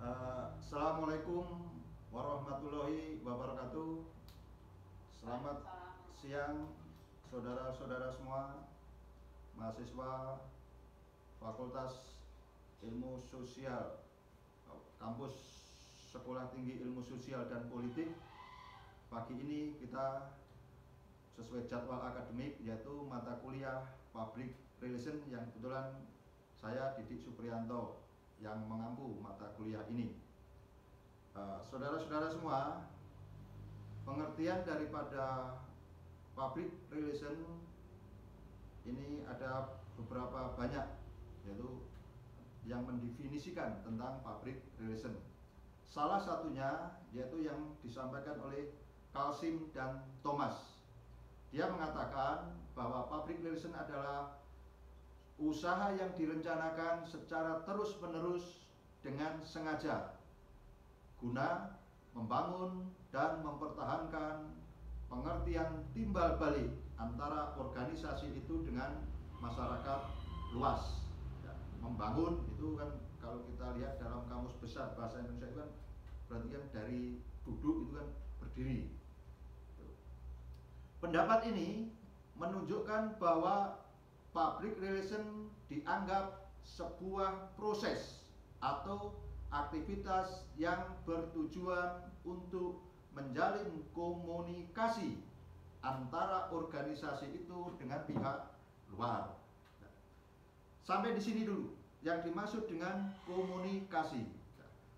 Assalamualaikum warahmatullahi wabarakatuh. Selamat siang saudara-saudara semua, mahasiswa Fakultas Ilmu Sosial Kampus Sekolah Tinggi Ilmu Sosial dan Politik. Pagi ini kita sesuai jadwal akademik, yaitu mata kuliah Public Relation yang kebetulan saya Didik Supriyanto yang mengampu mata kuliah ini. Saudara-saudara semua, pengertian daripada public relation ini ada beberapa banyak, yaitu yang mendefinisikan tentang public relation. Salah satunya yaitu yang disampaikan oleh Kalsim dan Thomas. Dia mengatakan bahwa public relation adalah usaha yang direncanakan secara terus-menerus dengan sengaja guna membangun dan mempertahankan pengertian timbal balik antara organisasi itu dengan masyarakat luas. Ya, membangun itu kan kalau kita lihat dalam kamus besar bahasa Indonesia itu kan berarti kan dari duduk itu kan berdiri. Pendapat ini menunjukkan bahwa public relation dianggap sebuah proses atau aktivitas yang bertujuan untuk menjalin komunikasi antara organisasi itu dengan pihak luar. Sampai di sini dulu yang dimaksud dengan komunikasi.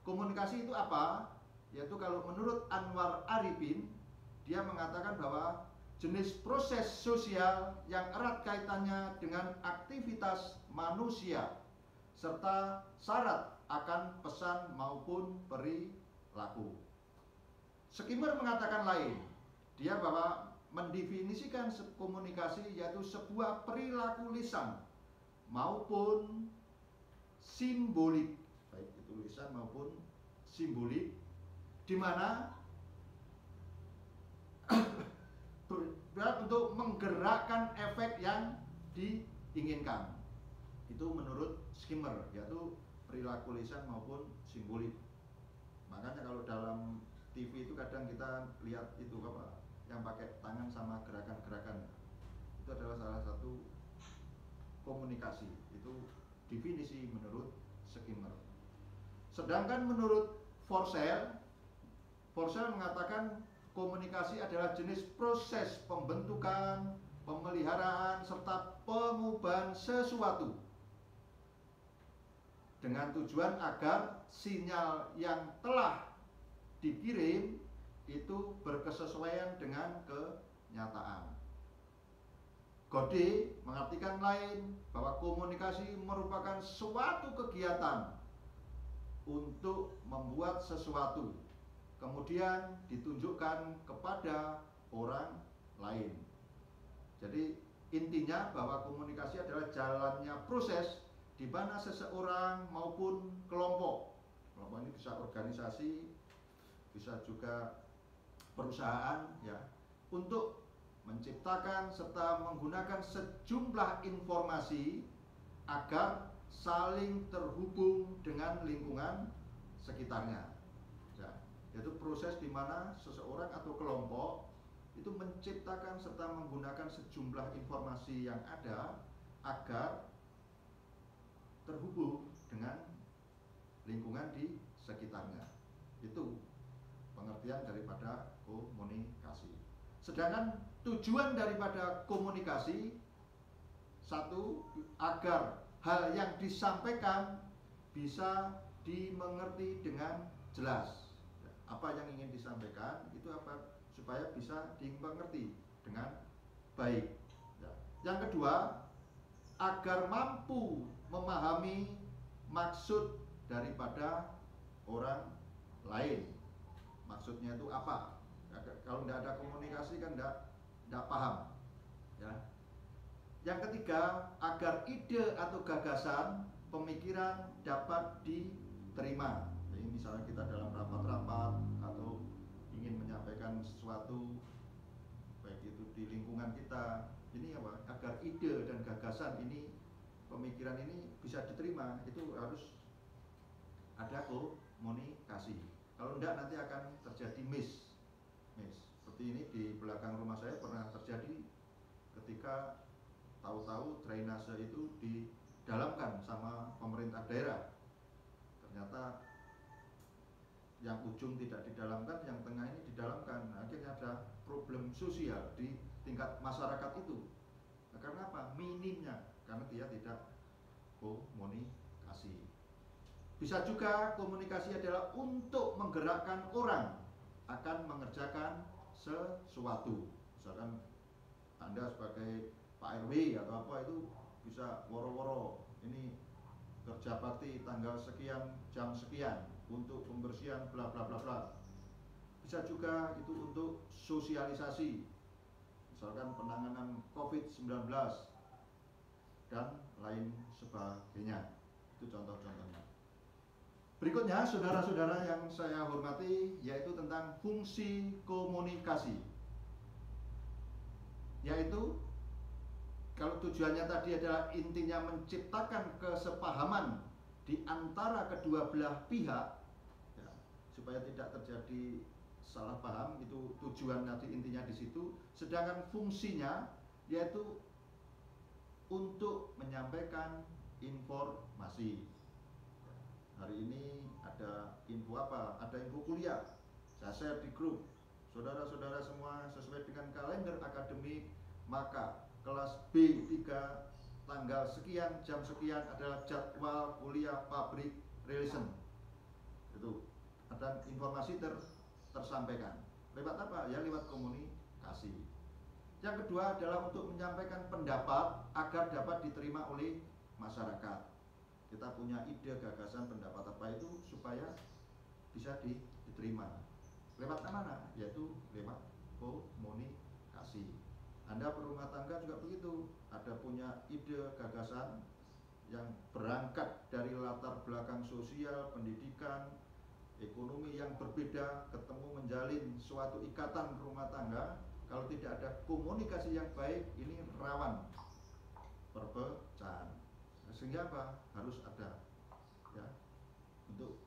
Komunikasi itu apa? Yaitu kalau menurut Anwar Arifin, dia mengatakan bahwa jenis proses sosial yang erat kaitannya dengan aktivitas manusia serta syarat akan pesan maupun perilaku. Skinner mengatakan lain. Dia bahwa mendefinisikan komunikasi yaitu sebuah perilaku lisan maupun simbolik, baik itu lisan maupun simbolik, di mana untuk menggerakkan efek yang diinginkan. Itu menurut Skinner, yaitu perilaku lisan maupun simbolik. Makanya kalau dalam TV itu kadang kita lihat itu apa, yang pakai tangan sama gerakan-gerakan, itu adalah salah satu komunikasi. Itu definisi menurut Skinner. Sedangkan menurut Forshell mengatakan komunikasi adalah jenis proses pembentukan, pemeliharaan, serta pengubahan sesuatu dengan tujuan agar sinyal yang telah dikirim itu berkesesuaian dengan kenyataan. Gode mengartikan lain bahwa komunikasi merupakan suatu kegiatan untuk membuat sesuatu kemudian ditunjukkan kepada orang lain. Jadi intinya bahwa komunikasi adalah jalannya proses di mana seseorang maupun kelompok ini bisa organisasi, bisa juga perusahaan, ya, untuk menciptakan serta menggunakan sejumlah informasi agar saling terhubung dengan lingkungan sekitarnya. Ya, yaitu proses di mana seseorang atau kelompok itu menciptakan serta menggunakan sejumlah informasi yang ada agar terhubung dengan lingkungan di sekitarnya. Itu pengertian daripada komunikasi. Sedangkan tujuan daripada komunikasi, satu, agar hal yang disampaikan bisa dimengerti dengan jelas. Apa yang ingin disampaikan itu apa, supaya bisa dimengerti dengan baik. Yang kedua, agar mampu memahami maksud daripada orang lain. Maksudnya itu apa? Kalau tidak ada komunikasi kan tidak paham. Ya. Yang ketiga, agar ide atau gagasan pemikiran dapat diterima. Jadi misalnya kita dalam rapat-rapat atau ingin menyampaikan sesuatu, baik itu di lingkungan kita, ini apa? Agar ide dan gagasan ini, pemikiran ini bisa diterima, itu harus ada komunikasi. Kalau enggak nanti akan terjadi miss. Seperti ini di belakang rumah saya pernah terjadi ketika tahu-tahu drainase itu didalamkan sama pemerintah daerah. Ternyata yang ujung tidak didalamkan, yang tengah ini didalamkan. Akhirnya ada problem sosial di tingkat masyarakat itu. Nah, karena apa? Minimnya, karena dia tidak komunikasi. Bisa juga komunikasi adalah untuk menggerakkan orang akan mengerjakan sesuatu. Misalkan Anda sebagai Pak RW atau apa itu bisa woro-woro, ini kerja bakti tanggal sekian, jam sekian untuk pembersihan bla bla bla bla. Bisa juga itu untuk sosialisasi, misalkan penanganan COVID-19 dan lain sebagainya. Itu contoh-contohnya. Berikutnya, saudara-saudara yang saya hormati, yaitu tentang fungsi komunikasi. Yaitu, kalau tujuannya tadi adalah intinya menciptakan kesepahaman di antara kedua belah pihak, ya, supaya tidak terjadi salah paham, itu tujuan nanti intinya di situ. Sedangkan fungsinya yaitu untuk menyampaikan informasi. Hari ini ada info apa? Ada info kuliah. Saya share di grup. Saudara-saudara semua sesuai dengan kalender akademik, maka kelas B3 tanggal sekian, jam sekian adalah jadwal kuliah public relation. Itu ada informasi tersampaikan. Lewat apa? Ya lewat komunikasi. Yang kedua adalah untuk menyampaikan pendapat agar dapat diterima oleh masyarakat. Kita punya ide, gagasan, pendapat apa itu supaya bisa diterima. Lewat mana? Yaitu lewat komunikasi. Anda berumah tangga juga begitu. Ada punya ide, gagasan yang berangkat dari latar belakang sosial, pendidikan, ekonomi yang berbeda, ketemu menjalin suatu ikatan rumah tangga. Kalau tidak ada komunikasi yang baik, ini rawan perpecahan. Sehingga apa? Harus ada ya untuk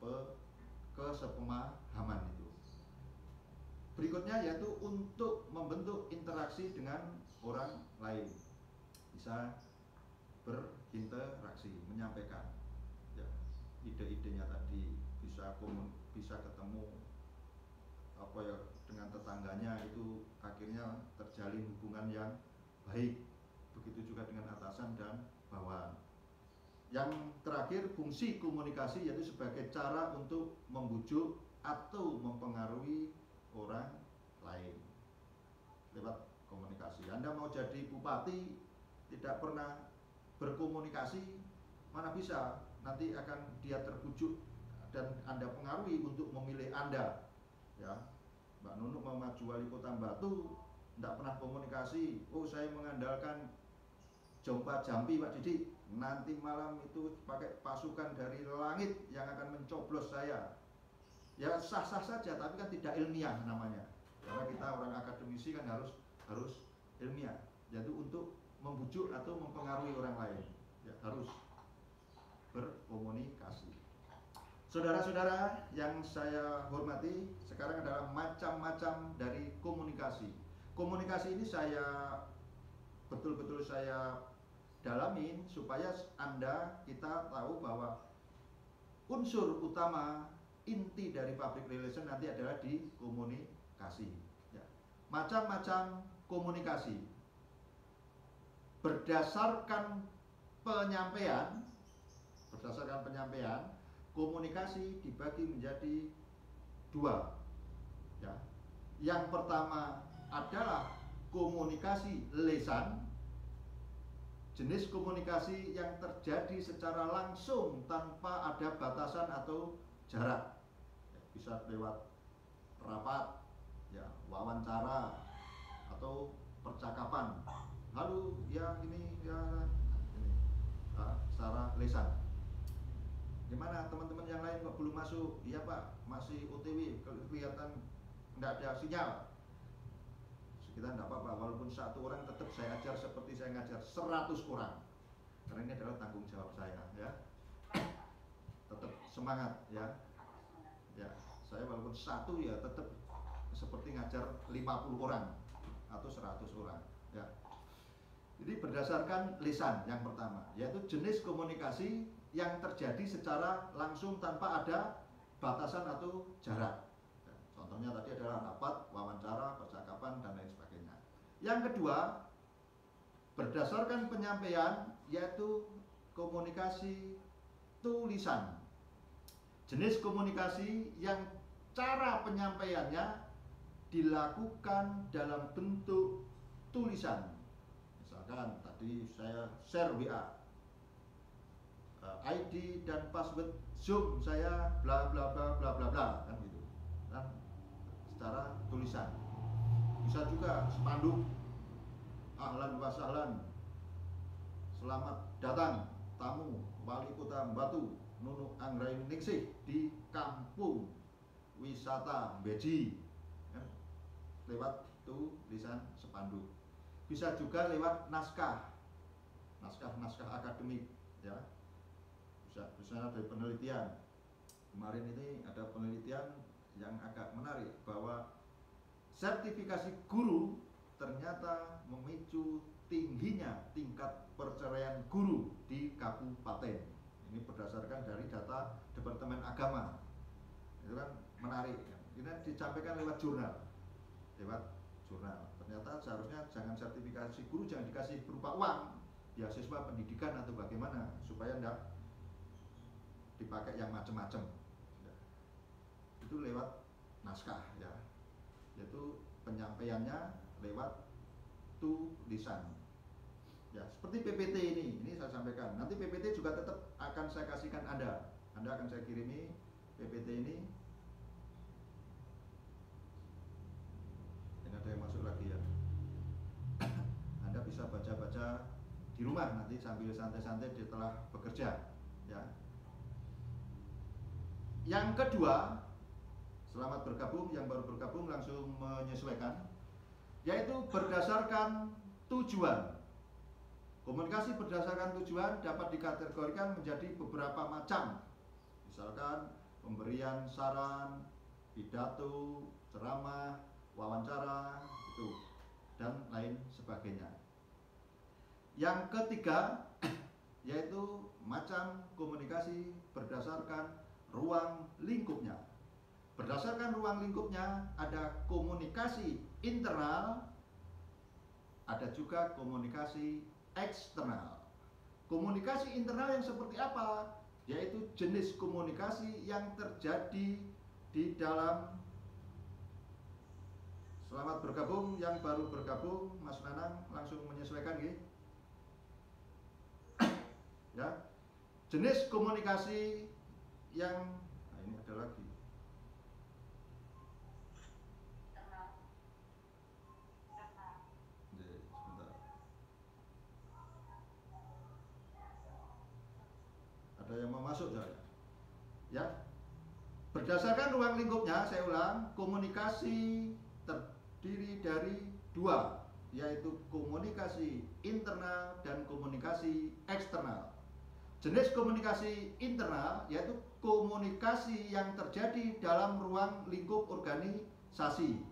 kesepemahaman itu. Berikutnya yaitu untuk membentuk interaksi dengan orang lain. Bisa berinteraksi, menyampaikan ya, ide-idenya tadi, bisa ketemu apa ya dengan tetangganya, itu akhirnya terjalin hubungan yang baik. Begitu juga dengan atasan dan bawahan. Yang terakhir, fungsi komunikasi yaitu sebagai cara untuk membujuk atau mempengaruhi orang lain lewat komunikasi. Anda mau jadi bupati tidak pernah berkomunikasi, mana bisa nanti akan dia terbujuk dan Anda pengaruhi untuk memilih Anda. Ya, Mbak Nunuk mau maju wali kota Batu, tidak pernah komunikasi. Oh, saya mengandalkan Jompa Jampi Pak Didi, nanti malam itu pakai pasukan dari langit yang akan mencoblos saya. Ya sah-sah saja, tapi kan tidak ilmiah namanya. Karena kita orang akademisi kan harus ilmiah, yaitu untuk membujuk atau mempengaruhi orang lain. Ya, harus berkomunikasi. Saudara-saudara yang saya hormati, sekarang adalah macam-macam dari komunikasi. Komunikasi ini betul-betul saya dalamin supaya kita tahu bahwa unsur utama inti dari public relation nanti adalah di komunikasi. Ya. Macam-macam komunikasi berdasarkan penyampaian, komunikasi dibagi menjadi dua. Ya. Yang pertama adalah komunikasi lisan. Jenis komunikasi yang terjadi secara langsung tanpa ada batasan atau jarak. Bisa lewat rapat, ya, wawancara, atau percakapan. Halo, ya ini, ya ini, secara lisan. Gimana teman-teman yang lain kok belum masuk? Iya Pak, masih OTW, kelihatan nggak ada sinyal. Kita tidak apa-apa, walaupun satu orang tetap saya ajar seperti saya ngajar 100 orang. Karena ini adalah tanggung jawab saya, ya. tetap semangat ya. Ya, saya walaupun satu ya tetap seperti ngajar 50 orang atau 100 orang ya. Jadi berdasarkan lisan yang pertama, yaitu jenis komunikasi yang terjadi secara langsung tanpa ada batasan atau jarak. Contohnya tadi adalah rapat, wawancara, percakapan, dan lain sebagainya. Yang kedua, berdasarkan penyampaian, yaitu komunikasi tulisan. Jenis komunikasi yang cara penyampaiannya dilakukan dalam bentuk tulisan. Misalkan tadi saya share WA, ID dan password Zoom saya bla bla bla bla bla bla, kan gitu. Dan secara tulisan. Bisa juga spanduk, ahlan wa sahlan, selamat datang tamu wali kota Batu Nunu Anggraini Ningsih di kampung wisata Beji, kan? Lewat tulisan spanduk. Bisa juga lewat naskah akademik ya. Bisa dari penelitian. Kemarin ini ada penelitian yang agak menarik bahwa sertifikasi guru ternyata memicu tingginya tingkat perceraian guru di kabupaten. Ini berdasarkan dari data Departemen Agama. Itu kan menarik kan? Ini disampaikan lewat jurnal. Ternyata seharusnya jangan sertifikasi guru jangan dikasih berupa uang, beasiswa pendidikan atau bagaimana, supaya tidak dipakai yang macam-macam. Itu lewat naskah ya, yaitu penyampaiannya lewat tulisan. Ya, seperti PPT ini saya sampaikan. Nanti PPT juga tetap akan saya kasihkan Anda akan saya kirimi PPT ini. Ini ada yang masuk lagi ya. Anda bisa baca-baca di rumah nanti sambil santai-santai setelah bekerja ya. Yang kedua, selamat bergabung, yang baru bergabung langsung menyesuaikan, yaitu berdasarkan tujuan. Komunikasi berdasarkan tujuan dapat dikategorikan menjadi beberapa macam. Misalkan pemberian saran, pidato, ceramah, wawancara, itu dan lain sebagainya. Yang ketiga, yaitu macam komunikasi berdasarkan ruang lingkupnya. Berdasarkan ruang lingkupnya ada komunikasi internal, ada juga komunikasi eksternal. Komunikasi internal yang seperti apa? Yaitu jenis komunikasi yang terjadi di dalam. Selamat bergabung, yang baru bergabung Mas Nanang langsung menyesuaikan gitu. Ya. Jenis komunikasi yang ini ada lagi. Sebentar. Ada yang mau masuk saya. Ya. Berdasarkan ruang lingkupnya, saya ulang, komunikasi terdiri dari dua, yaitu komunikasi internal dan komunikasi eksternal. Jenis komunikasi internal yaitu komunikasi yang terjadi dalam ruang lingkup organisasi,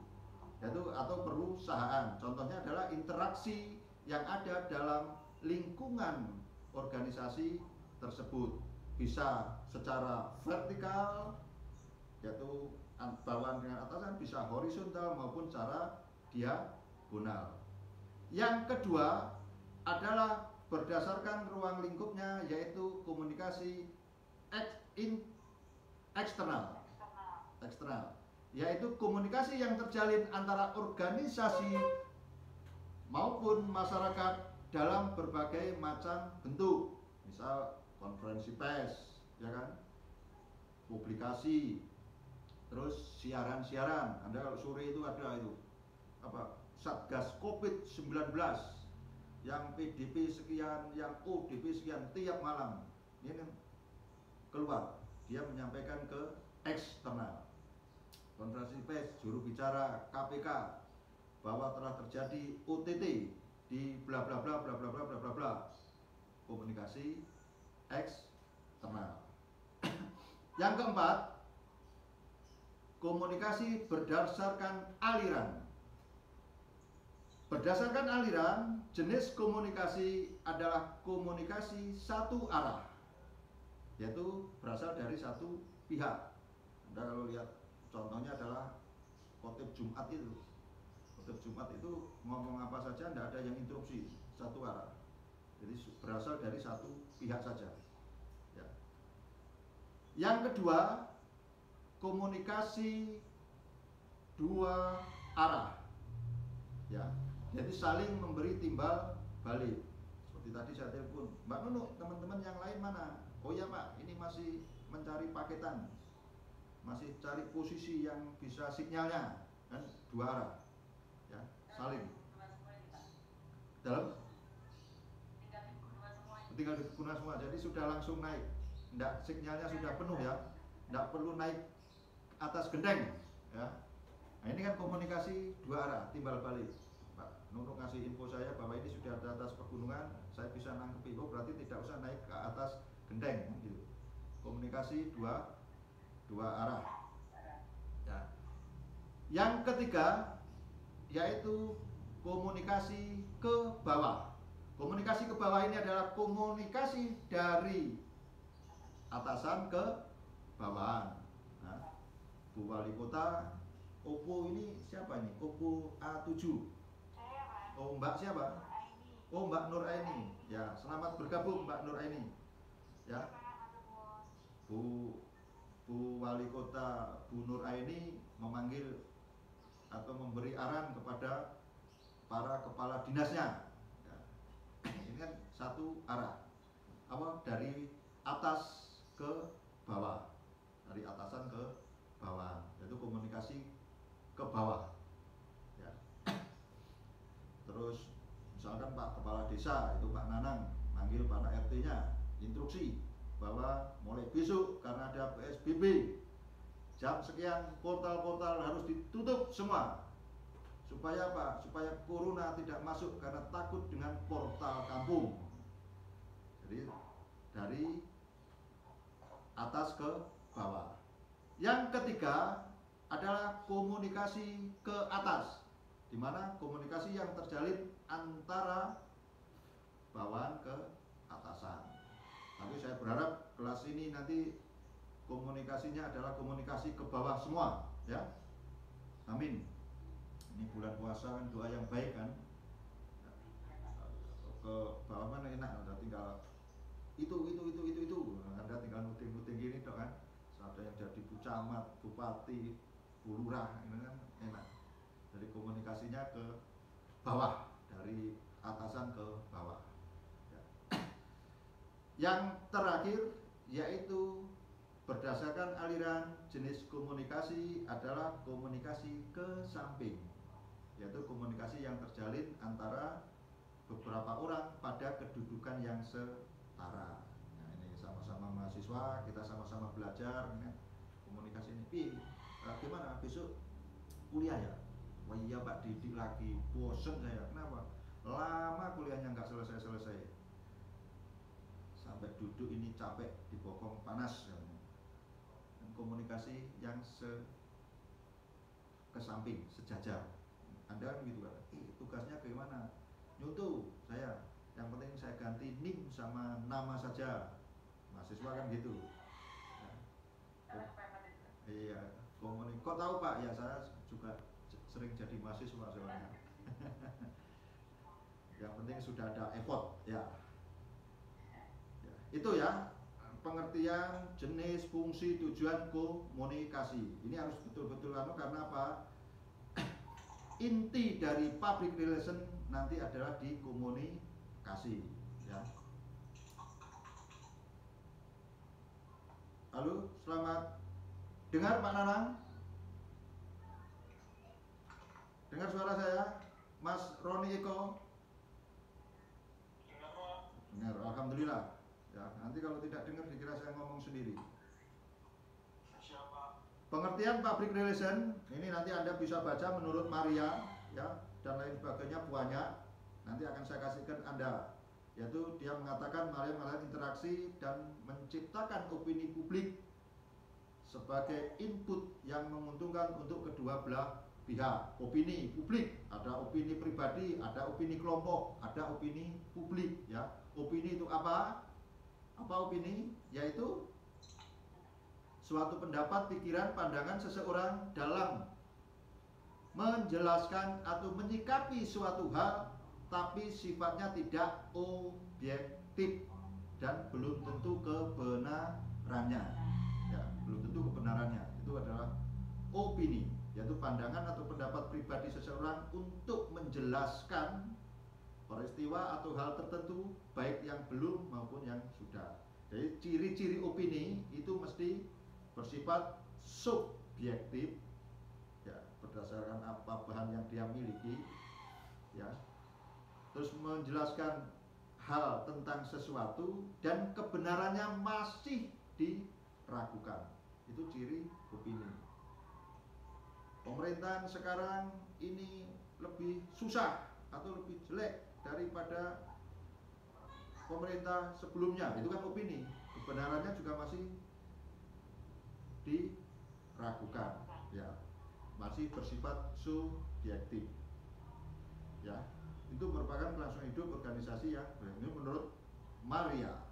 yaitu atau perusahaan. Contohnya adalah interaksi yang ada dalam lingkungan organisasi tersebut. Bisa secara vertikal, yaitu bawahan dengan atasan, bisa horizontal maupun secara diagonal. Yang kedua adalah berdasarkan ruang lingkupnya, yaitu komunikasi eksternal, yaitu komunikasi yang terjalin antara organisasi maupun masyarakat dalam berbagai macam bentuk, misal konferensi pers, ya kan, publikasi, terus siaran-siaran. Anda kalau sore itu ada itu apa, Satgas COVID-19 yang PDP sekian, yang ODP sekian tiap malam. Ini keluar, dia menyampaikan ke eksternal. Konferensi pers juru bicara KPK bahwa telah terjadi OTT di bla bla bla bla bla bla bla bla bla. Komunikasi eksternal. Yang keempat, komunikasi berdasarkan aliran. Berdasarkan aliran, jenis komunikasi adalah komunikasi satu arah, yaitu berasal dari satu pihak. Anda kalau lihat contohnya adalah khotib Jumat itu. Khotib Jumat itu ngomong apa saja, tidak ada yang interupsi, satu arah. Jadi berasal dari satu pihak saja. Ya. Yang kedua, komunikasi dua arah. Ya. Jadi saling memberi timbal balik. Seperti tadi saya telepon, Mbak Nunu, teman-teman yang lain mana? Oh ya Pak, ini masih mencari paketan, masih cari posisi yang bisa sinyalnya, kan dua arah, ya saling. Dalam tinggal digunakan semua, jadi sudah langsung naik, ndak sinyalnya sudah penuh ya, ndak perlu naik atas gendeng, ya. Nah ini kan komunikasi dua arah, timbal balik. Pak Nunu ngasih info saya bahwa ini sudah di atas pegunungan, saya bisa nangkep, oh berarti tidak usah naik ke atas gendeng, gitu. Komunikasi dua arah. Ya. Yang ketiga yaitu komunikasi ke bawah. Komunikasi ke bawah ini adalah komunikasi dari atasan ke bawahan. Nah, Bu Wali Kota, Oppo ini siapa ini? Oppo A7. Oh Mbak siapa? Oh Mbak Nur Aini. Ya, selamat bergabung Mbak Nur Aini. Ya. Bu Wali Kota Bu Nur Aini memanggil atau memberi arahan kepada para kepala dinasnya. Ya. Ini kan satu arah. Apa? Dari atas ke bawah, dari atasan ke bawah, yaitu komunikasi ke bawah. Ya. Terus misalkan Pak Kepala Desa itu Pak Nanang manggil para RT-nya, instruksi bahwa mulai besok karena ada PSBB jam sekian portal-portal harus ditutup semua. Supaya apa? Supaya corona tidak masuk karena takut dengan portal kampung. Jadi dari atas ke bawah. Yang ketiga adalah komunikasi ke atas, di mana komunikasi yang terjalin antara bawahan ke atasan. Tapi saya berharap kelas ini nanti komunikasinya adalah komunikasi ke bawah semua, ya. Amin. Ini bulan puasa kan, doa yang baik kan. Ke bawah mana enak, Anda tinggal itu. Anda tinggal nuting gini dong kan. Ada yang jadi Bu Camat, Bupati, Bu Lurah, ini kan enak. Jadi komunikasinya ke bawah, dari atasan ke bawah. Ya. Yang terakhir yaitu berdasarkan aliran, jenis komunikasi adalah komunikasi ke samping, yaitu komunikasi yang terjalin antara beberapa orang pada kedudukan yang setara. Nah ini sama-sama mahasiswa, kita sama-sama belajar, ya. Komunikasi ini, gimana besok kuliah ya? Wah iya Pak, didik lagi, bosen saya. Kenapa? Lama kuliahnya nggak selesai-selesai. Sampai duduk ini capek, dibokong panas. Dan komunikasi yang ke samping, sejajar. Anda kan gitu kan, tugasnya bagaimana? Nyutu saya, yang penting saya ganti NIM sama nama saja. Mahasiswa kan gitu. Ya. Iya, kok tahu Pak? Ya saya juga sering jadi mahasiswa soalnya. Yang penting sudah ada effort, ya. Itu ya pengertian jenis, fungsi, tujuan komunikasi. Ini harus betul-betul karena apa? Inti dari public relation nanti adalah di komunikasi, ya. Halo, selamat dengar Pak Nanang? Dengar suara saya, Mas Roni Eko? Dengar, alhamdulillah. Ya, nanti kalau tidak dengar dikira saya ngomong sendiri. Pengertian public relation ini nanti Anda bisa baca menurut Maria, ya, dan lain sebagainya banyak. Nanti akan saya kasihkan Anda. Yaitu dia mengatakan Maria melakukan interaksi dan menciptakan opini publik sebagai input yang menguntungkan untuk kedua belah pihak. Opini publik, ada opini pribadi, ada opini kelompok, ada opini publik, ya. Opini itu apa? Apa opini? Yaitu suatu pendapat, pikiran, pandangan seseorang dalam menjelaskan atau menyikapi suatu hal, tapi sifatnya tidak objektif dan belum tentu kebenarannya, ya, belum tentu kebenarannya. Itu adalah opini, yaitu pandangan atau pendapat pribadi seseorang untuk menjelaskan peristiwa atau hal tertentu, baik yang belum maupun yang sudah. Jadi ciri-ciri opini itu mesti bersifat subjektif, ya, berdasarkan apa bahan yang dia miliki, ya. Terus menjelaskan hal tentang sesuatu dan kebenarannya masih diragukan. Itu ciri opini. Pemerintahan sekarang ini lebih susah atau lebih jelek daripada pemerintah sebelumnya. Itu kan opini. Kebenarannya juga masih diragukan, ya, masih bersifat subjektif, ya. Itu merupakan kelangsungan hidup organisasi, ya. Ini menurut Maria.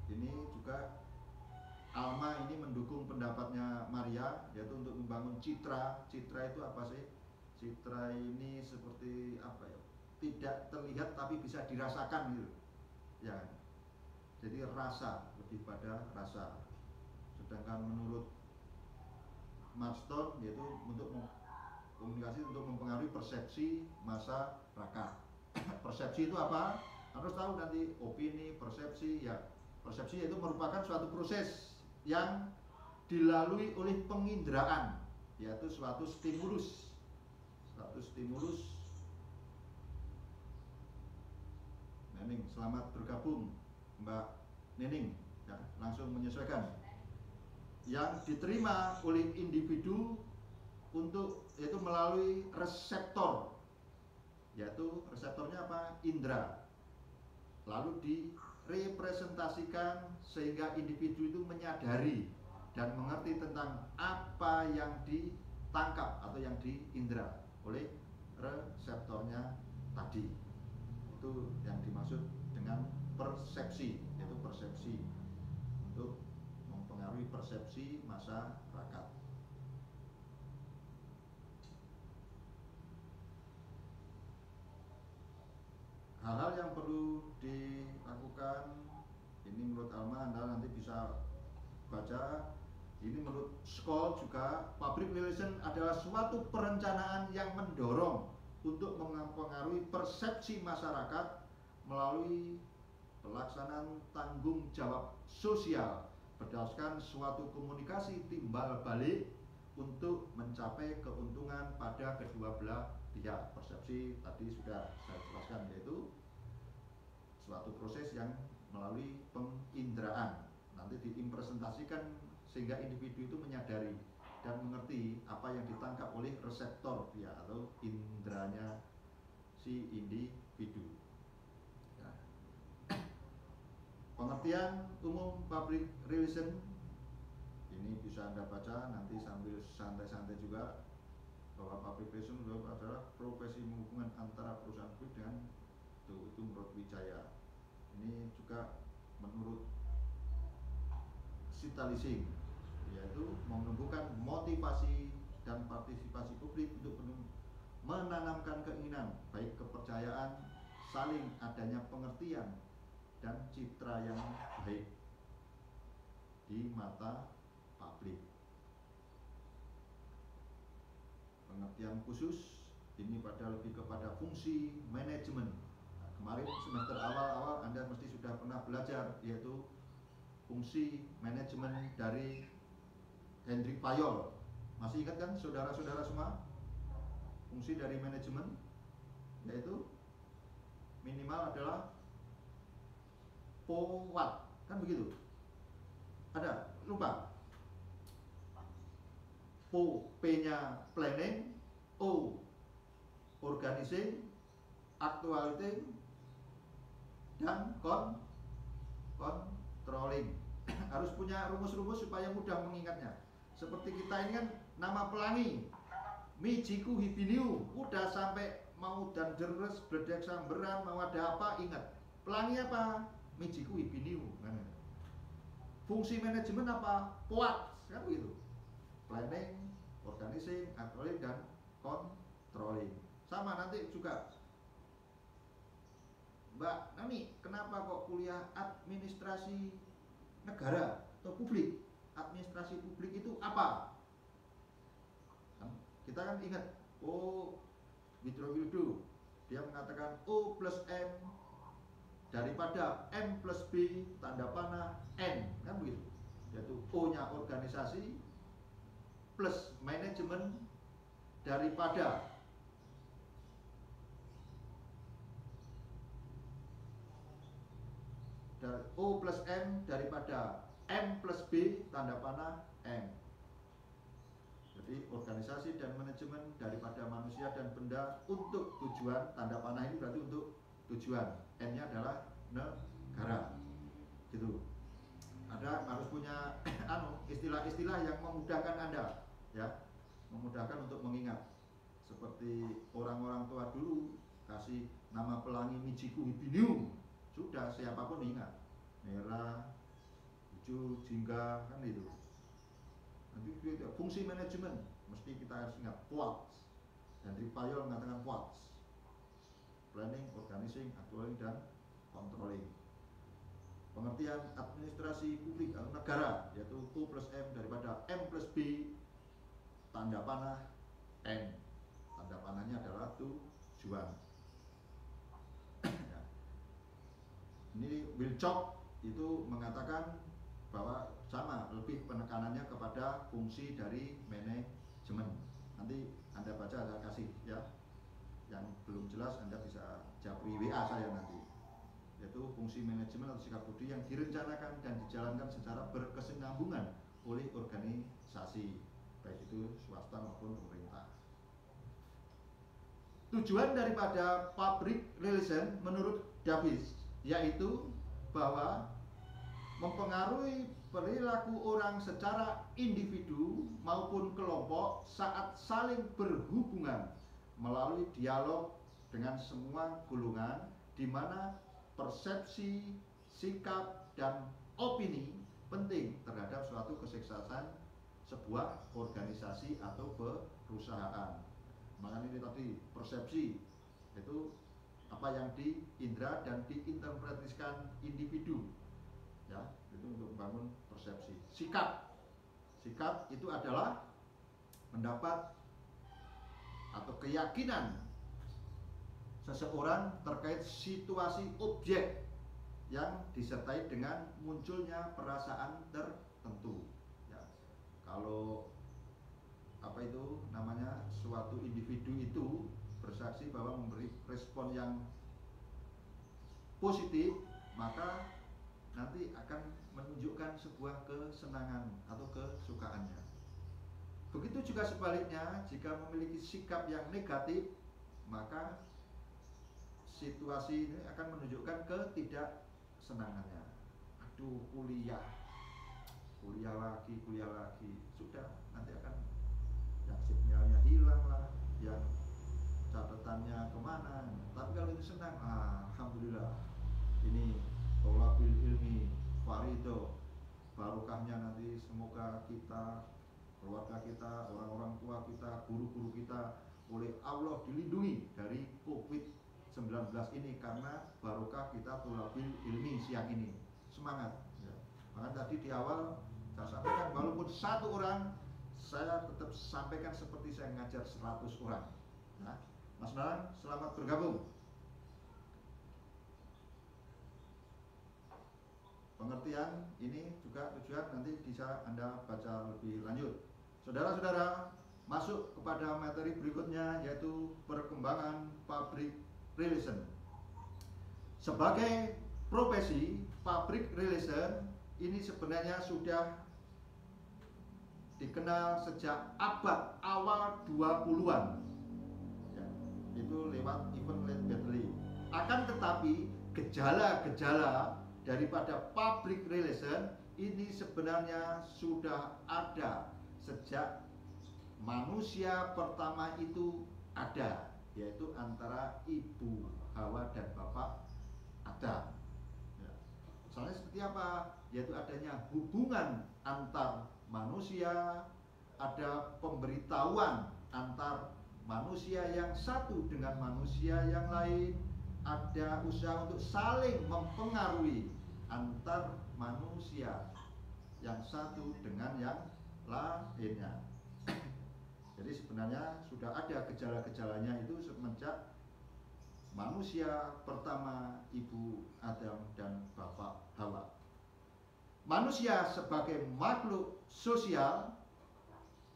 Ini juga Alma ini mendukung pendapatnya Maria, yaitu untuk membangun citra. Citra itu apa sih? Citra ini seperti apa ya? Tidak terlihat tapi bisa dirasakan gitu, ya. Jadi rasa, lebih pada rasa. Sedangkan menurut Marston, yaitu untuk komunikasi untuk mempengaruhi persepsi masyarakat. Persepsi itu apa? Harus tahu nanti opini, persepsi, ya. Persepsi itu merupakan suatu proses yang dilalui oleh penginderaan, yaitu suatu stimulus. Suatu stimulus. Nening, selamat bergabung Mbak Nening, ya, langsung menyesuaikan. Yang diterima oleh individu untuk, yaitu melalui reseptor, yaitu reseptornya apa? Indera. Lalu direpresentasikan sehingga individu itu menyadari dan mengerti tentang apa yang ditangkap atau yang diindera oleh reseptornya tadi. Itu yang dimaksud dengan persepsi, yaitu persepsi untuk mempengaruhi persepsi masyarakat. Hal-hal yang perlu dilakukan ini menurut Alma, Anda nanti bisa baca. Ini menurut Skoll juga, public relation adalah suatu perencanaan yang mendorong untuk mempengaruhi persepsi masyarakat melalui pelaksanaan tanggung jawab sosial berdasarkan suatu komunikasi timbal balik untuk mencapai keuntungan pada kedua belah pihak. Persepsi tadi sudah saya jelaskan, yaitu suatu proses yang melalui penginderaan, nanti diimpresentasikan sehingga individu itu menyadari dan mengerti apa yang ditangkap oleh reseptor dia atau inderanya si individu. Ya. Pengertian umum public relation ini bisa Anda baca nanti sambil santai-santai juga, bahwa public relation adalah profesi hubungan antara perusahaan publik dengan itu menurut Wijaya. Ini juga menurut Sitalising, yaitu menumbuhkan motivasi dan partisipasi publik untuk menanamkan keinginan, baik kepercayaan, saling adanya pengertian dan citra yang baik di mata publik. Pengertian khusus ini pada lebih kepada fungsi manajemen. Nah, kemarin semester awal-awal Anda mesti sudah pernah belajar, yaitu fungsi manajemen dari Hendrik Fayol. Masih ingat kan saudara-saudara semua? Fungsi dari manajemen yaitu minimal adalah POWAT, kan begitu? Ada? Lupa? PO, P-nya planning, O organizing, actuality, dan controlling. Harus punya rumus-rumus supaya mudah mengingatnya. Seperti kita ini kan nama pelangi, Mijiku Hibiniu, udah sampai mau dan deres, bledek samberan, mau ada apa, ingat. Pelangi apa? Mijiku Hibiniu. Fungsi manajemen apa? POAT, kan begitu. Planning, organizing, controlling, dan controlling. Sama nanti juga Mbak Nani, kenapa kok kuliah administrasi negara atau publik? Administrasi publik itu apa? Kita kan ingat, Witrowidodo, dia mengatakan O plus M daripada M plus B tanda panah N, kan begitu. Yaitu O-nya organisasi plus manajemen daripada O plus M daripada M plus B tanda panah M. Jadi organisasi dan manajemen daripada manusia dan benda untuk tujuan, tanda panah ini berarti untuk tujuan, N-nya adalah negara. Gitu. Ada harus punya istilah-istilah yang memudahkan Anda, ya. Memudahkan untuk mengingat. Seperti orang-orang tua dulu kasih nama pelangi Mijiku Hibiniu. Sudah siapapun ingat. Merah, hijau, jingga, kan itu. Nanti fungsi manajemen mesti kita harus ingat POAT. Dan Tripayol mengatakan POAT. Planning, organizing, controlling, dan controlling. Pengertian administrasi publik atau negara yaitu O plus M daripada M plus B tanda panah N. Tanda panahnya adalah tujuan. Ini Wilcock itu mengatakan bahwa sama, lebih penekanannya kepada fungsi dari manajemen. Nanti Anda baca, saya kasih ya. Yang belum jelas Anda bisa japri WA saya nanti. Yaitu fungsi manajemen atau sikap budi yang direncanakan dan dijalankan secara berkesinambungan oleh organisasi, baik itu swasta maupun pemerintah. Tujuan daripada public relation menurut Davis yaitu bahwa mempengaruhi perilaku orang secara individu maupun kelompok saat saling berhubungan melalui dialog dengan semua golongan di mana persepsi, sikap, dan opini penting terhadap suatu kesuksesan sebuah organisasi atau perusahaan. Makanya ini tadi persepsi itu apa yang diindra dan diinterpretasikan individu, ya, itu untuk membangun persepsi. Sikap itu adalah pendapat atau keyakinan seseorang terkait situasi objek yang disertai dengan munculnya perasaan tertentu, ya. Kalau apa itu namanya suatu individu itu bersaksi bahwa memberi respon yang positif, maka nanti akan menunjukkan sebuah kesenangan atau kesukaannya. Begitu juga sebaliknya, jika memiliki sikap yang negatif, maka situasi ini akan menunjukkan ketidaksenangannya. Aduh, kuliah lagi, sudah nanti akan yang sinyalnya hilang lah, yang catatannya kemana. Tapi kalau itu senang, alhamdulillah, ini tolabil ilmi farido, barokahnya nanti semoga kita, keluarga kita, orang-orang tua kita, guru-guru kita oleh Allah dilindungi dari COVID-19 ini karena barokah kita tolabil ilmi siang ini. Semangat, ya. Maka tadi di awal saya sampaikan walaupun satu orang, saya tetap sampaikan seperti saya ngajar 100 orang. Nah, Mas Nanang, selamat bergabung. Pengertian ini juga tujuan nanti bisa Anda baca lebih lanjut. Saudara-saudara, masuk kepada materi berikutnya yaitu perkembangan public relation. Sebagai profesi, public relation ini sebenarnya sudah dikenal sejak abad awal 20-an. Ya, itu lewat Ivan Ledbetter. Akan tetapi gejala-gejala daripada public relation ini sebenarnya sudah ada sejak manusia pertama itu ada, yaitu antara ibu Hawa dan bapak Adam. Ya. Misalnya seperti apa? Yaitu adanya hubungan antar manusia, ada pemberitahuan antar manusia yang satu dengan manusia yang lain, ada usaha untuk saling mempengaruhi antar manusia yang satu dengan yang lainnya. Jadi sebenarnya sudah ada gejala-gejalanya itu semenjak manusia pertama ibu Adam dan bapak Hawa. Manusia sebagai makhluk sosial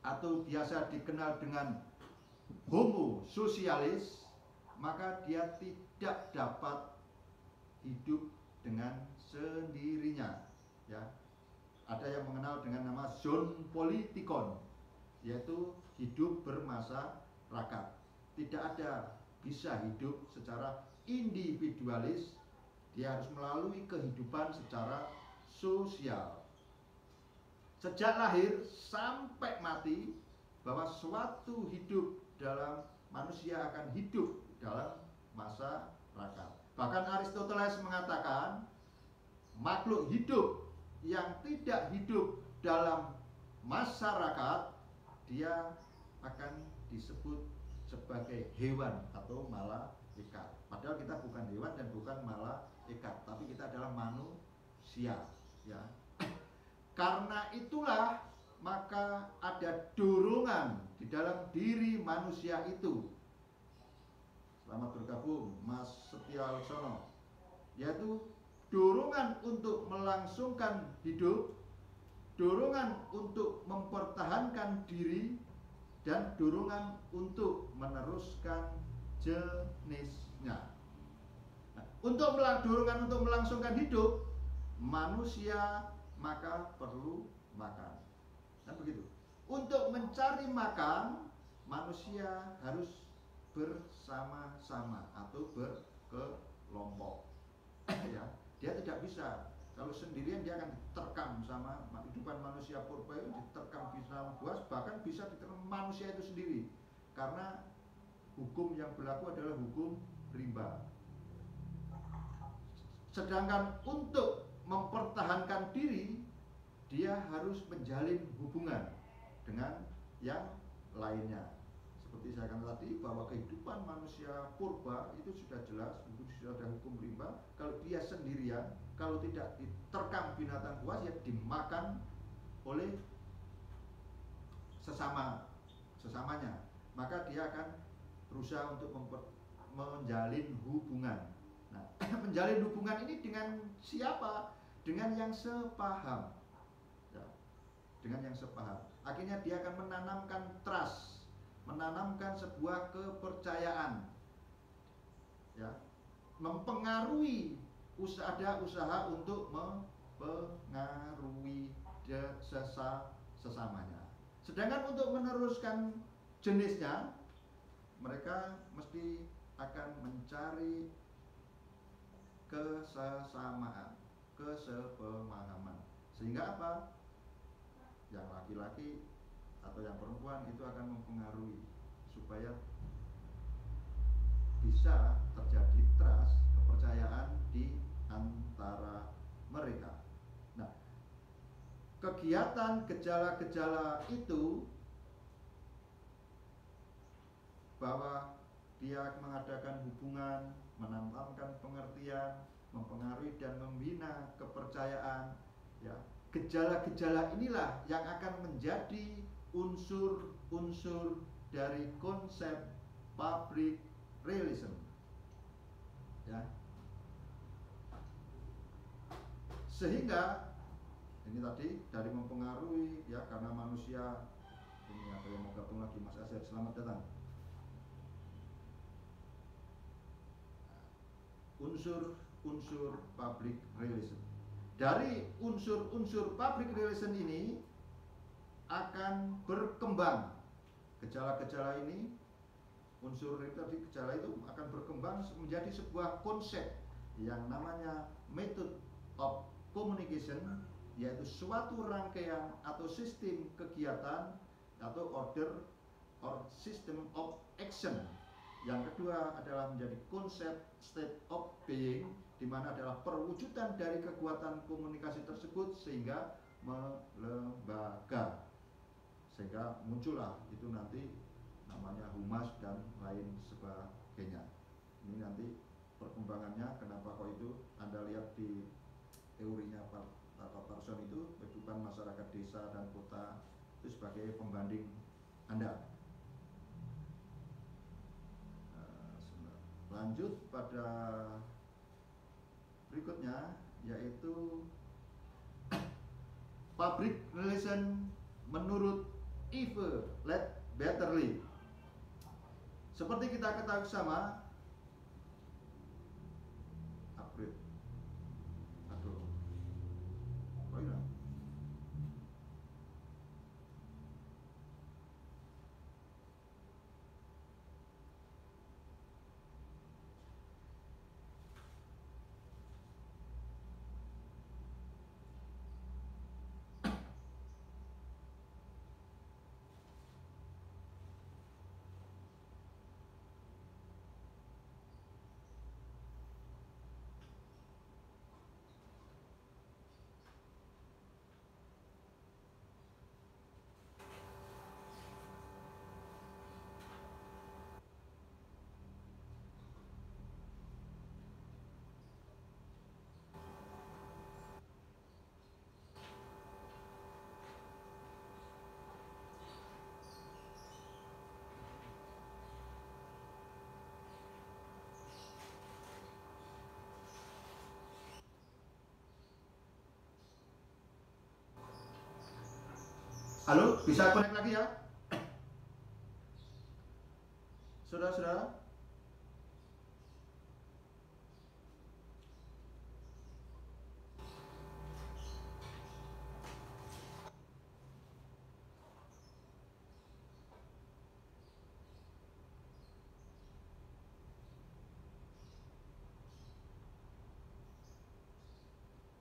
atau biasa dikenal dengan homo sosialis, maka dia tidak dapat hidup dengan sendirinya, ya. Ada yang mengenal dengan nama zoonpolitikon, yaitu hidup bermasyarakat. Tidak ada bisa hidup secara individualis, dia harus melalui kehidupan secara sosial. Sejak lahir sampai mati, bahwa suatu hidup dalam manusia akan hidup dalam masyarakat. Bahkan Aristoteles mengatakan makhluk hidup yang tidak hidup dalam masyarakat, dia akan disebut sebagai hewan atau malaikat. Padahal kita bukan hewan dan bukan malaikat, tapi kita adalah manusia, ya. Karena itulah maka ada dorongan di dalam diri manusia itu. Selamat bergabung Mas Setia Alexono. Yaitu dorongan untuk melangsungkan hidup, dorongan untuk mempertahankan diri, dan dorongan untuk meneruskan jenisnya. Nah, dorongan untuk melangsungkan hidup, manusia maka perlu makan. Kan begitu. Untuk mencari makan, manusia harus bersama-sama atau berkelompok. Ya, dia tidak bisa kalau sendirian, dia akan diterkam sama kehidupan manusia purba itu, diterkam bisa buas, bahkan bisa diterkam manusia itu sendiri. Karena hukum yang berlaku adalah hukum rimba. Sedangkan untuk mempertahankan diri, dia harus menjalin hubungan dengan yang lainnya. Seperti saya katakan tadi, bahwa kehidupan manusia purba itu sudah jelas, itu sudah ada hukum rimba. Kalau dia sendirian, kalau tidak diterkam binatang buas, ya dimakan oleh sesamanya. Maka dia akan berusaha untuk menjalin hubungan. Nah, menjalin hubungan ini dengan siapa? Dengan yang sepaham, ya, dengan yang sepaham. Akhirnya dia akan menanamkan trust, menanamkan sebuah kepercayaan, ya, mempengaruhi usaha untuk mempengaruhi sesamanya. Sedangkan untuk meneruskan jenisnya, mereka mesti akan mencari kesesamaan, kesepemahaman. Sehingga apa? Yang laki-laki atau yang perempuan itu akan mempengaruhi supaya bisa terjadi trust, kepercayaan di antara mereka. Nah, kegiatan gejala-gejala itu bahwa dia mengadakan hubungan, menanamkan pengertian, mempengaruhi dan membina kepercayaan, ya. Gejala-gejala inilah yang akan menjadi unsur-unsur dari konsep public relation, ya. Sehingga ini tadi dari mempengaruhi, ya, karena manusia. Ini ada yang mau gabung lagi, Mas Azer, selamat datang. Unsur-unsur public relation. Dari unsur-unsur public relation ini akan berkembang gejala-gejala ini, unsur tadi gejala itu akan berkembang menjadi sebuah konsep yang namanya method of communication, yaitu suatu rangkaian atau sistem kegiatan atau order or system of action. Yang kedua adalah menjadi konsep state of being, di mana adalah perwujudan dari kekuatan komunikasi tersebut sehingga melembaga, sehingga muncullah itu nanti namanya humas dan lain sebagainya. Ini nanti perkembangannya, kenapa kok itu Anda lihat di teorinya Pak Parson itu kehidupan masyarakat desa dan kota itu sebagai pembanding Anda. Lanjut pada berikutnya, yaitu public relation menurut Yves Leterme. Seperti kita ketahui sama, upgrade, aduh, oh iya. Halo, bisa connect lagi ya, saudara-saudara?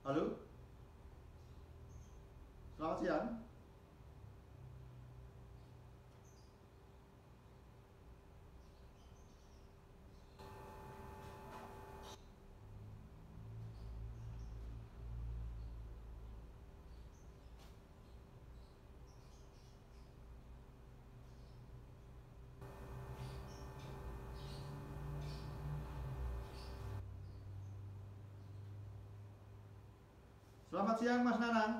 Halo, selamat siang. Selamat siang Mas Nanang.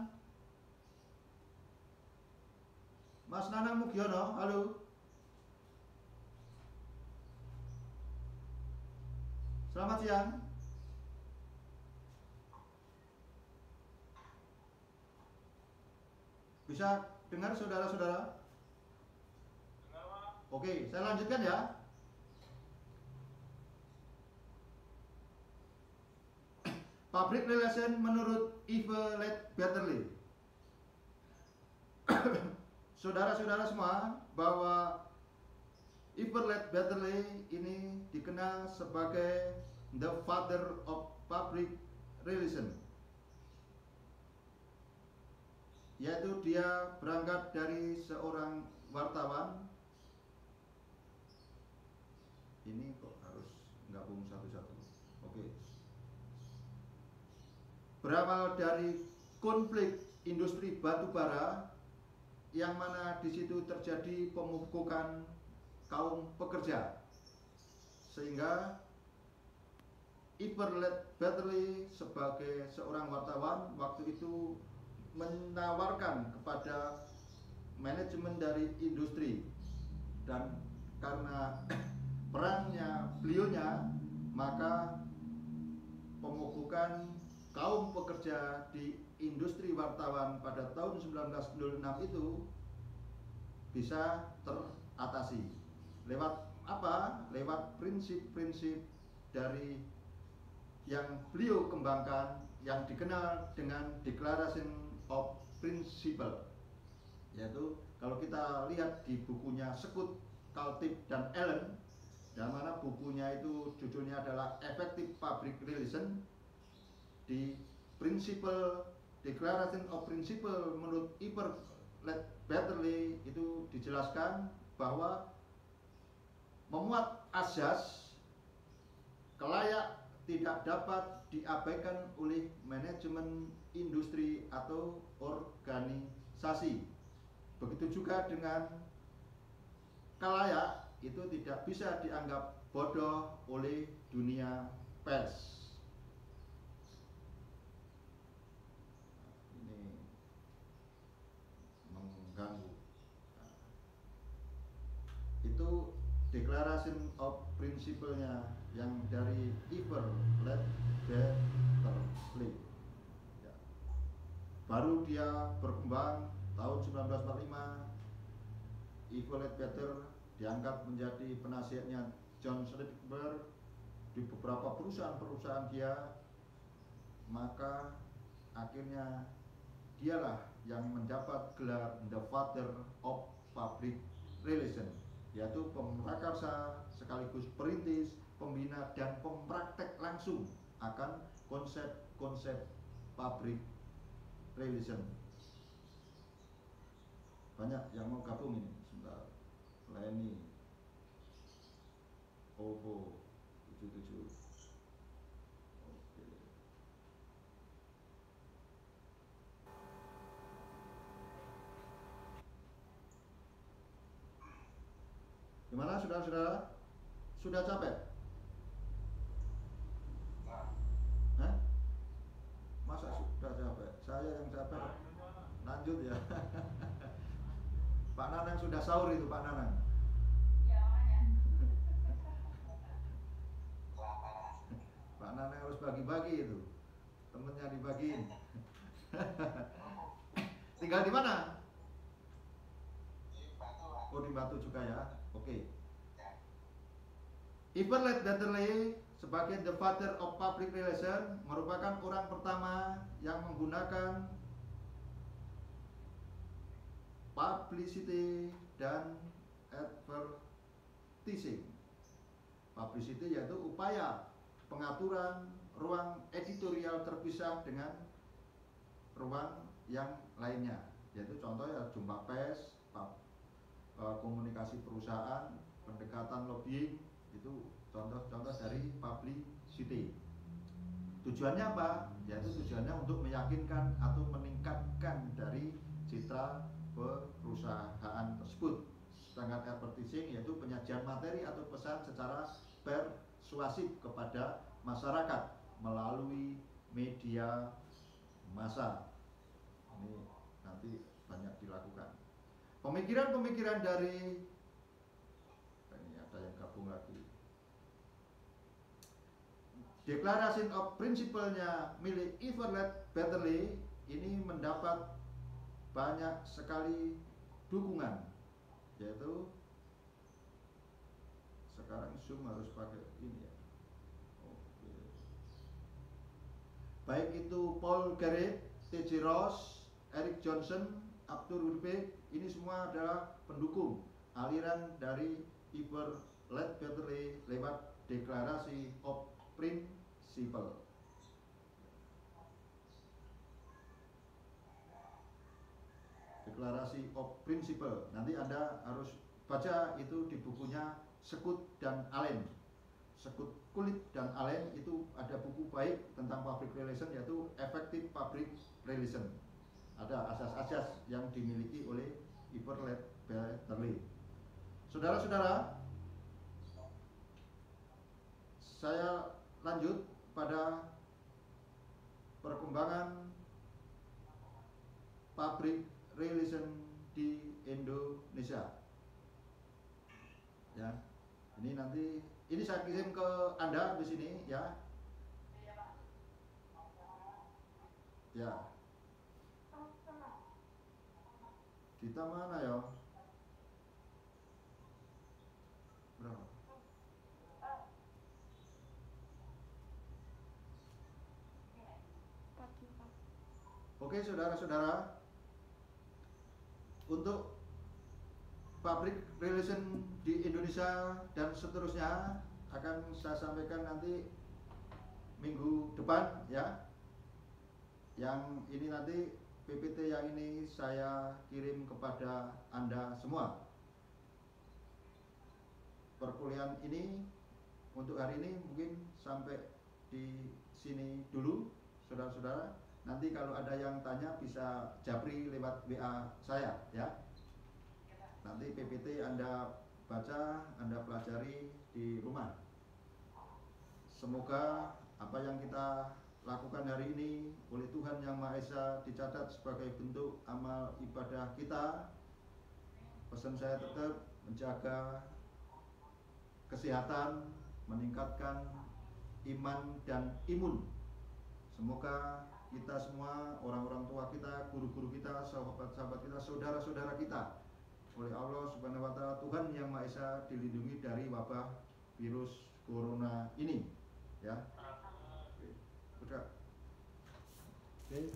Mas Nanang Mugiono, halo. Selamat siang. Bisa dengar saudara-saudara? Oke, saya lanjutkan ya. Public relation menurut Yves Leterme. Saudara-saudara semua, bahwa Yves Leterme ini dikenal sebagai the father of public relation, yaitu dia berangkat dari seorang wartawan. Ini kok harus gabung satu-satu. Oke. Berawal dari konflik industri batubara, yang mana di situ terjadi pemukukan kaum pekerja, sehingga Yves Leterme sebagai seorang wartawan waktu itu menawarkan kepada manajemen dari industri, dan karena perannya beliaunya, maka pemukukan kaum pekerja di industri wartawan pada tahun 1906 itu bisa teratasi. Lewat apa? Lewat prinsip-prinsip dari yang beliau kembangkan, yang dikenal dengan Declaration of Principle, yaitu kalau kita lihat di bukunya Sekut, Kaltib, dan Allen, yang mana bukunya itu judulnya adalah Effective Public Relation. Di Principle Declaration of Principle menurut Everett Betterley itu dijelaskan bahwa memuat azas kelayak tidak dapat diabaikan oleh manajemen industri atau organisasi. Begitu juga dengan kelayak itu tidak bisa dianggap bodoh oleh dunia pers. Ini mengganggu. Itu Declaration of Principle-nya yang dari Everett Betterley. Ya. Baru dia berkembang tahun 1945. Everett Betterley diangkat menjadi penasihatnya John Schreiber di beberapa perusahaan-perusahaan dia, maka akhirnya dialah yang mendapat gelar The Father of Public Relations, yaitu pemrakarsa sekaligus perintis, pembina dan pempraktek langsung akan konsep-konsep public relation. Banyak yang mau gabung ini, sebentar. Leni OVO 77. Oke. Gimana saudara-saudara? Sudah capek? Hah? Masa sudah capek? Saya yang capek. Lanjut ya. Pak Nanang sudah sahur itu, Pak Nanang. Pak Nanang harus bagi-bagi itu. Temennya dibagiin. Tinggal di mana? Oh, di Batu juga ya. Oke. Everett Betterley sebagai the father of public relation merupakan orang pertama yang menggunakan publicity dan advertising. Publicity yaitu upaya pengaturan ruang editorial terpisah dengan ruang yang lainnya, yaitu contoh ya jumpa pers, komunikasi perusahaan, pendekatan lobbying, itu contoh-contoh dari publicity. Tujuannya apa? Yaitu tujuannya untuk meyakinkan atau meningkatkan dari citra perusahaan tersebut. Sedangkan advertising yaitu penyajian materi atau pesan secara persuasif kepada masyarakat melalui media massa. Ini nanti banyak dilakukan. Pemikiran-pemikiran dari ini ada yang gabung lagi. Declaration of Principle-nya milik Everett Betterley ini mendapat banyak sekali dukungan, yaitu sekarang Zoom harus pakai ini ya. Oke. Baik itu Paul Garrett, T.J. Ross, Eric Johnson, Arthur Wilbeck, ini semua adalah pendukung aliran dari Everett Betterley lewat Deklarasi of Principle. Deklarasi of Principle. Nanti Anda harus baca itu di bukunya Sekut dan Allen. Sekut Kulit dan Allen itu ada buku baik tentang public relation, yaitu Effective Public Relation. Ada asas-asas yang dimiliki oleh Everett Betterley. Saudara-saudara, saya lanjut pada perkembangan public relation di Indonesia. Ya, ini nanti ini saya kirim ke Anda di sini ya. Ya. Kita mana ya? Berapa? Oke, saudara-saudara, untuk public relation di Indonesia dan seterusnya akan saya sampaikan nanti minggu depan ya. Yang ini nanti PPT yang ini saya kirim kepada Anda semua. Perkuliahan ini untuk hari ini mungkin sampai di sini dulu, saudara-saudara. Nanti kalau ada yang tanya bisa japri lewat WA saya ya. Nanti PPT Anda baca, Anda pelajari di rumah. Semoga apa yang kita lakukan hari ini oleh Tuhan Yang Maha Esa dicatat sebagai bentuk amal ibadah kita. Pesan saya tetap menjaga kesehatan, meningkatkan iman dan imun. Semoga kita semua, orang-orang tua kita, guru-guru kita, sahabat-sahabat kita, saudara-saudara kita, oleh Allah Subhanahu wa Ta'ala, Tuhan Yang Maha Esa, dilindungi dari wabah virus corona ini. Ya, udah. Oke,